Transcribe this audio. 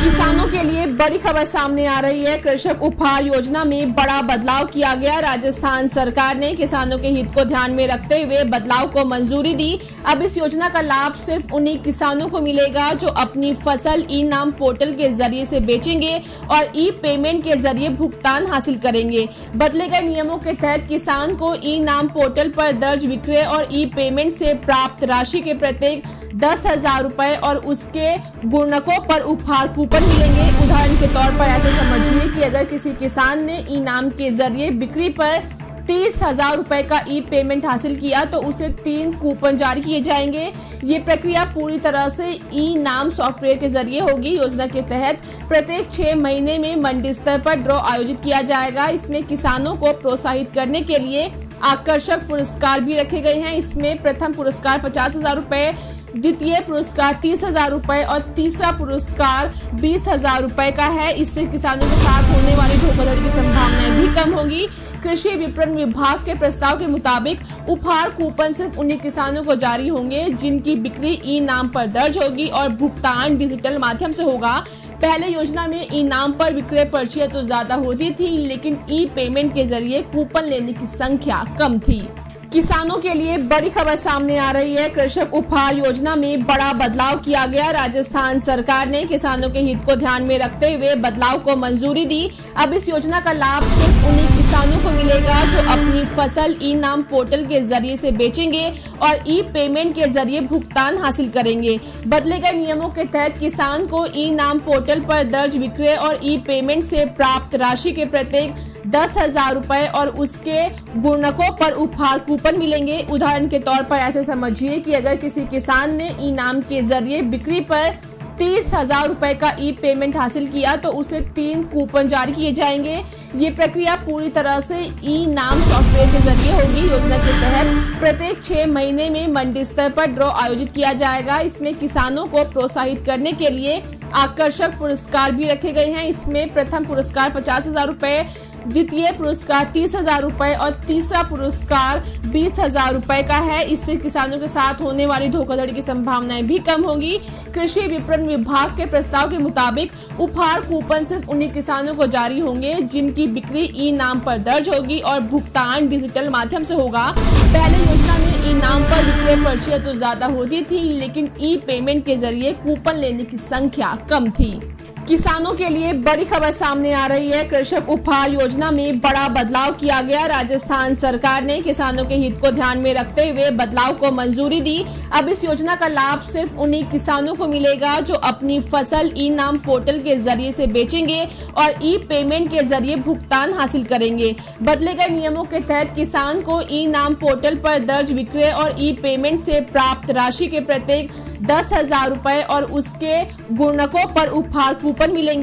किसानों के लिए बड़ी खबर सामने आ रही है। कृषक उपहार योजना में बड़ा बदलाव किया गया। राजस्थान सरकार ने किसानों के हित को ध्यान में रखते हुए बदलाव को मंजूरी दी। अब इस योजना का लाभ सिर्फ उन्हीं किसानों को मिलेगा जो अपनी फसल ई नाम पोर्टल के जरिए से बेचेंगे और ई पेमेंट के जरिए भुगतान हासिल करेंगे। बदले गए नियमों के तहत किसान को ई नाम पोर्टल पर दर्ज विक्रय और ई पेमेंट से प्राप्त राशि के प्रत्येक 10,000 रुपए और उसके गुणकों पर उपहार कूपन मिलेंगे। उदाहरण के तौर पर ऐसे समझिए कि अगर किसी किसान ने ई नाम के जरिए बिक्री पर 30,000 रुपए का ई पेमेंट हासिल किया तो उसे 3 कूपन जारी किए जाएंगे। ये प्रक्रिया पूरी तरह से ई नाम सॉफ्टवेयर के जरिए होगी। योजना के तहत प्रत्येक 6 महीने में मंडी स्तर पर ड्रॉ आयोजित किया जाएगा। इसमें किसानों को प्रोत्साहित करने के लिए आकर्षक पुरस्कार भी रखे गए हैं। इसमें प्रथम पुरस्कार 50,000 रुपए, द्वितीय पुरस्कार 30,000 रुपए और तीसरा पुरस्कार 20,000 रुपए का है। इससे किसानों के साथ होने वाली धोखाधड़ी की संभावनाएं भी कम होंगी। कृषि विपणन विभाग के प्रस्ताव के मुताबिक उपहार कूपन सिर्फ उन्हीं किसानों को जारी होंगे जिनकी बिक्री ई नाम पर दर्ज होगी और भुगतान डिजिटल माध्यम से होगा। पहले योजना में ई नाम पर विक्रय पर्चियां तो ज्यादा होती थी, लेकिन ई पेमेंट के जरिए कूपन लेने की संख्या कम थी। किसानों के लिए बड़ी खबर सामने आ रही है। कृषक उपहार योजना में बड़ा बदलाव किया गया। राजस्थान सरकार ने किसानों के हित को ध्यान में रखते हुए बदलाव को मंजूरी दी। अब इस योजना का लाभ सिर्फ उन्हीं किसानों को मिलेगा जो अपनी फसल ई नाम पोर्टल के जरिए से बेचेंगे और ई पेमेंट के जरिए भुगतान हासिल करेंगे। बदले गए नियमों के तहत किसान को ई नाम पोर्टल पर दर्ज विक्रय और ई पेमेंट से प्राप्त राशि के प्रत्येक 10,000 रुपए और उसके गुणकों पर उपहार कूपन मिलेंगे। उदाहरण के तौर पर ऐसे समझिए कि अगर किसी किसान ने ई नाम के जरिए बिक्री पर 30,000 रुपए का ई पेमेंट हासिल किया तो उसे 3 कूपन जारी किए जाएंगे। ये प्रक्रिया पूरी तरह से ई नाम सॉफ्टवेयर के जरिए होगी। योजना के तहत प्रत्येक 6 महीने में मंडी स्तर पर ड्रॉ आयोजित किया जाएगा। इसमें किसानों को प्रोत्साहित करने के लिए आकर्षक पुरस्कार भी रखे गए हैं। इसमें प्रथम पुरस्कार 50,000 रुपए, द्वितीय पुरस्कार 30,000 रुपए और तीसरा पुरस्कार 20,000 रुपए का है। इससे किसानों के साथ होने वाली धोखाधड़ी की संभावनाएं भी कम होंगी। कृषि विपणन विभाग के प्रस्ताव के मुताबिक उपहार कूपन सिर्फ उन्हीं किसानों को जारी होंगे जिनकी बिक्री ई नाम पर दर्ज होगी और भुगतान डिजिटल माध्यम से होगा। पहले योजना में ई नाम पर विक्रय पर्चियां तो ज्यादा होती थी, लेकिन ई पेमेंट के जरिए कूपन लेने की संख्या कम थी। किसानों के लिए बड़ी खबर सामने आ रही है। कृषक उपहार योजना में बड़ा बदलाव किया गया। राजस्थान सरकार ने किसानों के हित को ध्यान में रखते हुए बदलाव को मंजूरी दी। अब इस योजना का लाभ सिर्फ उन्हीं किसानों को मिलेगा जो अपनी फसल ई नाम पोर्टल के जरिए से बेचेंगे और ई पेमेंट के जरिए भुगतान हासिल करेंगे। बदले गए नियमों के तहत किसान को ई नाम पोर्टल पर दर्ज विक्रय और ई पेमेंट से प्राप्त राशि के प्रत्येक 10,000 रुपए और उसके गुणकों पर उपहार कूपन मिलेंगे।